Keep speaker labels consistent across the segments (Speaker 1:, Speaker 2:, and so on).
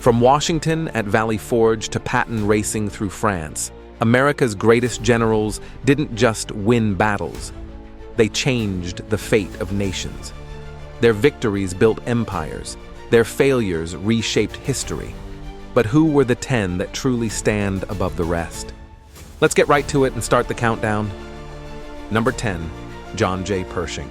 Speaker 1: From Washington at Valley Forge to Patton racing through France, America's greatest generals didn't just win battles. They changed the fate of nations. Their victories built empires. Their failures reshaped history. But who were the 10 that truly stand above the rest? Let's get right to it and start the countdown. Number 10, John J. Pershing.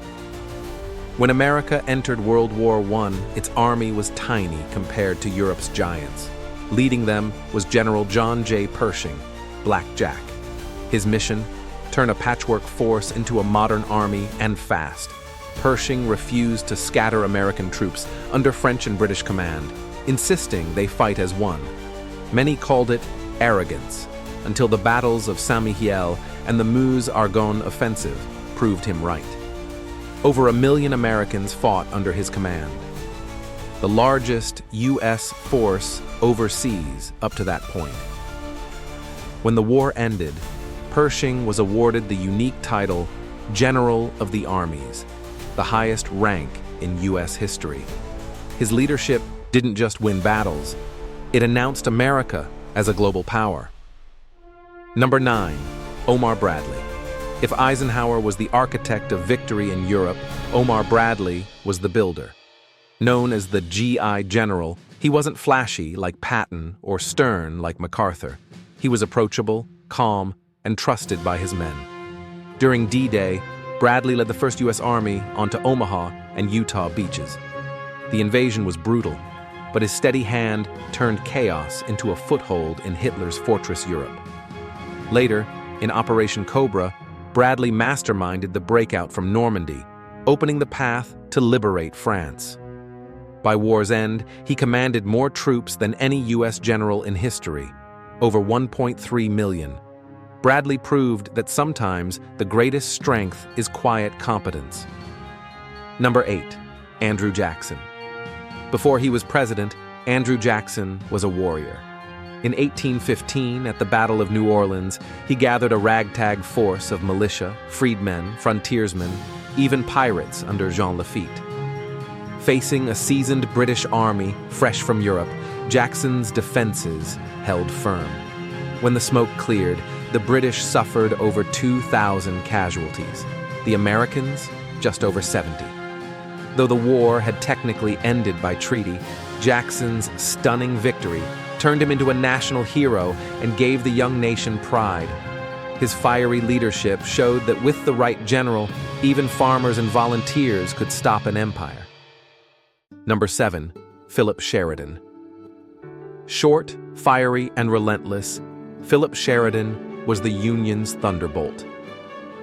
Speaker 1: When America entered World War I, its army was tiny compared to Europe's giants. Leading them was General John J. Pershing, Black Jack. His mission? Turn a patchwork force into a modern army, and fast. Pershing refused to scatter American troops under French and British command, insisting they fight as one. Many called it arrogance, until the battles of Saint-Mihiel and the Meuse-Argonne offensive proved him right. Over 1 million Americans fought under his command, the largest U.S. force overseas up to that point. When the war ended, Pershing was awarded the unique title General of the Armies, the highest rank in U.S. history. His leadership didn't just win battles, it announced America as a global power. Number 9, Omar Bradley. If Eisenhower was the architect of victory in Europe, Omar Bradley was the builder. Known as the GI General, he wasn't flashy like Patton or stern like MacArthur. He was approachable, calm, and trusted by his men. During D-Day, Bradley led the 1st U.S. Army onto Omaha and Utah beaches. The invasion was brutal, but his steady hand turned chaos into a foothold in Hitler's fortress Europe. Later, in Operation Cobra, Bradley masterminded the breakout from Normandy, opening the path to liberate France. By war's end, he commanded more troops than any U.S. general in history, over 1.3 million. Bradley proved that sometimes the greatest strength is quiet competence. Number 8, Andrew Jackson. Before he was president, Andrew Jackson was a warrior. In 1815, at the Battle of New Orleans, he gathered a ragtag force of militia, freedmen, frontiersmen, even pirates under Jean Lafitte. Facing a seasoned British army fresh from Europe, Jackson's defenses held firm. When the smoke cleared, the British suffered over 2,000 casualties. The Americans, just over 70. Though the war had technically ended by treaty, Jackson's stunning victory turned him into a national hero and gave the young nation pride. His fiery leadership showed that with the right general, even farmers and volunteers could stop an empire. Number 7, Philip Sheridan. Short, fiery, and relentless, Philip Sheridan was the Union's thunderbolt.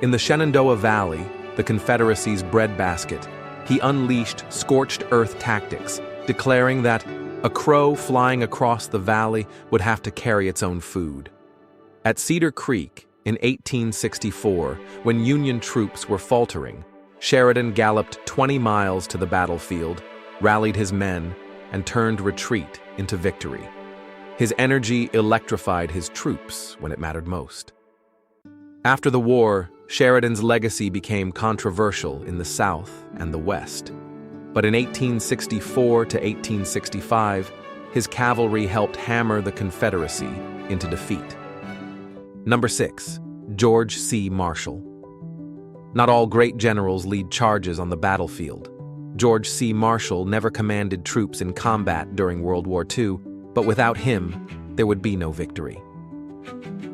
Speaker 1: In the Shenandoah Valley, the Confederacy's breadbasket, he unleashed scorched earth tactics, declaring that a crow flying across the valley would have to carry its own food. At Cedar Creek in 1864, when Union troops were faltering, Sheridan galloped 20 miles to the battlefield, rallied his men, and turned retreat into victory. His energy electrified his troops when it mattered most. After the war, Sheridan's legacy became controversial in the South and the West. But in 1864 to 1865, his cavalry helped hammer the Confederacy into defeat. Number 6, George C. Marshall. Not all great generals lead charges on the battlefield. George C. Marshall never commanded troops in combat during World War II, but without him, there would be no victory.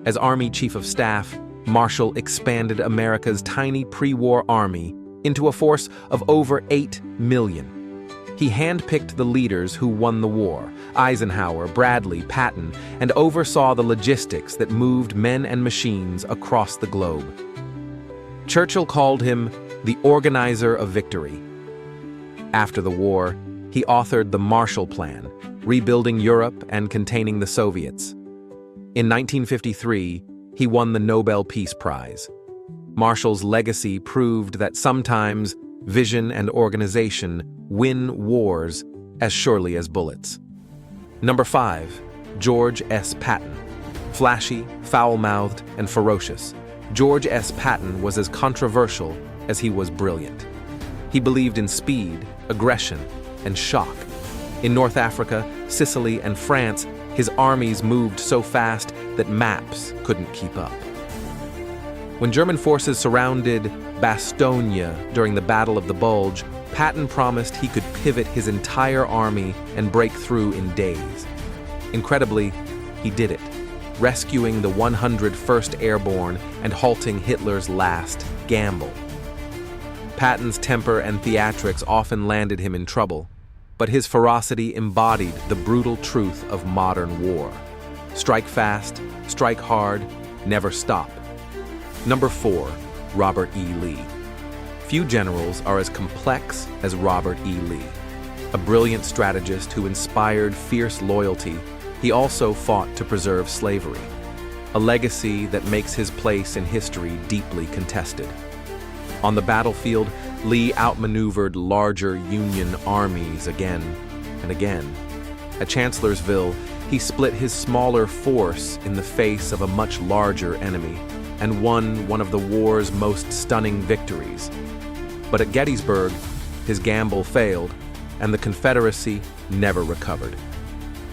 Speaker 1: As Army Chief of Staff, Marshall expanded America's tiny pre-war army into a force of over 8 million. He handpicked the leaders who won the war, Eisenhower, Bradley, Patton, and oversaw the logistics that moved men and machines across the globe. Churchill called him the organizer of victory. After the war, he authored the Marshall Plan, rebuilding Europe and containing the Soviets. In 1953, he won the Nobel Peace Prize. Marshall's legacy proved that sometimes vision and organization win wars as surely as bullets. Number 5, George S. Patton. Flashy, foul-mouthed, and ferocious, George S. Patton was as controversial as he was brilliant. He believed in speed, aggression, and shock. In North Africa, Sicily, and France, his armies moved so fast that maps couldn't keep up. When German forces surrounded Bastogne during the Battle of the Bulge, Patton promised he could pivot his entire army and break through in days. Incredibly, he did it, rescuing the 101st Airborne and halting Hitler's last gamble. Patton's temper and theatrics often landed him in trouble, but his ferocity embodied the brutal truth of modern war. Strike fast, strike hard, never stop. Number 4, Robert E. Lee. Few generals are as complex as Robert E. Lee. A brilliant strategist who inspired fierce loyalty, he also fought to preserve slavery, a legacy that makes his place in history deeply contested. On the battlefield, Lee outmaneuvered larger Union armies again and again. At Chancellorsville, he split his smaller force in the face of a much larger enemy and won one of the war's most stunning victories. But at Gettysburg, his gamble failed, and the Confederacy never recovered.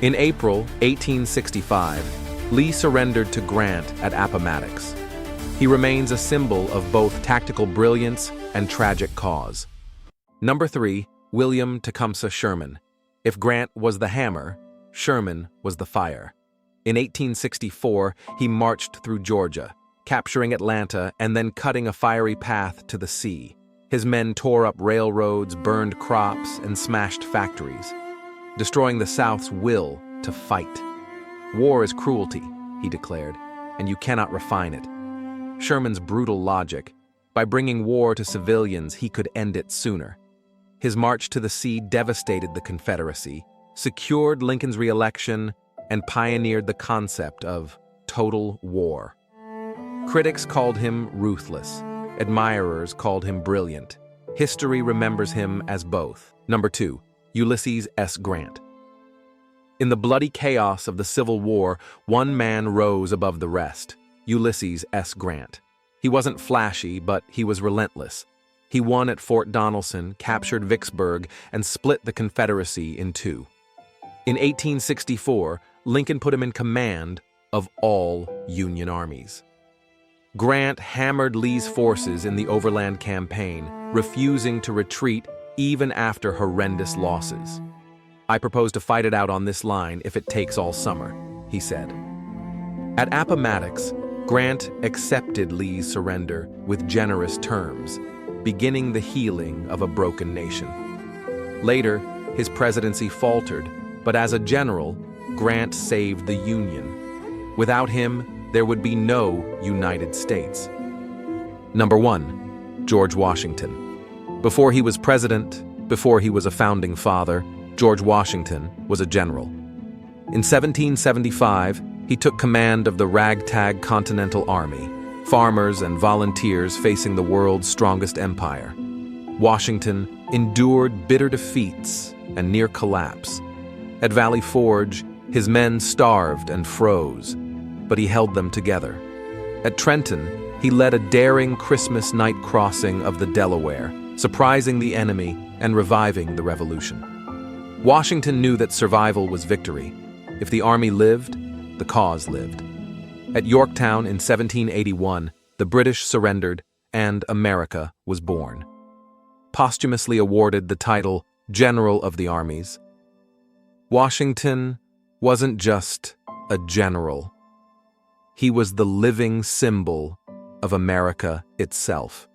Speaker 1: In April 1865, Lee surrendered to Grant at Appomattox. He remains a symbol of both tactical brilliance and tragic cause. Number 3, William Tecumseh Sherman. If Grant was the hammer, Sherman was the fire. In 1864, he marched through Georgia, capturing Atlanta and then cutting a fiery path to the sea. His men tore up railroads, burned crops, and smashed factories, destroying the South's will to fight. War is cruelty, he declared, and you cannot refine it. Sherman's brutal logic: by bringing war to civilians, he could end it sooner. His march to the sea devastated the Confederacy, secured Lincoln's re-election, and pioneered the concept of total war. Critics called him ruthless. Admirers called him brilliant. History remembers him as both. Number 2, Ulysses S. Grant. In the bloody chaos of the Civil War, one man rose above the rest: Ulysses S. Grant. He wasn't flashy, but he was relentless. He won at Fort Donelson, captured Vicksburg, and split the Confederacy in two. In 1864, Lincoln put him in command of all Union armies. Grant hammered Lee's forces in the Overland Campaign, refusing to retreat even after horrendous losses. "I propose to fight it out on this line if it takes all summer," he said. At Appomattox, Grant accepted Lee's surrender with generous terms, beginning the healing of a broken nation. Later, his presidency faltered, but as a general, Grant saved the Union. Without him, there would be no United States. Number 1, George Washington. Before he was president, before he was a founding father, George Washington was a general. In 1775, he took command of the ragtag Continental Army, farmers and volunteers facing the world's strongest empire. Washington endured bitter defeats and near collapse. At Valley Forge, his men starved and froze, but he held them together. At Trenton, he led a daring Christmas night crossing of the Delaware, surprising the enemy and reviving the Revolution. Washington knew that survival was victory. If the army lived, the cause lived. At Yorktown in 1781, the British surrendered and America was born. Posthumously awarded the title General of the Armies, Washington wasn't just a general. He was the living symbol of America itself.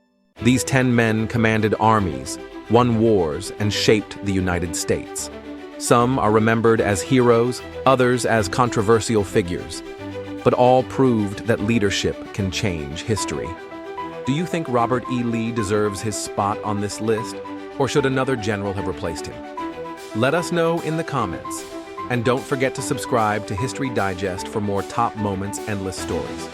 Speaker 1: These 10 men commanded armies, won wars, and shaped the United States. Some are remembered as heroes, others as controversial figures, but all proved that leadership can change history. Do you think Robert E. Lee deserves his spot on this list, or should another general have replaced him? Let us know in the comments, and don't forget to subscribe to History Digest for more top moments and list stories.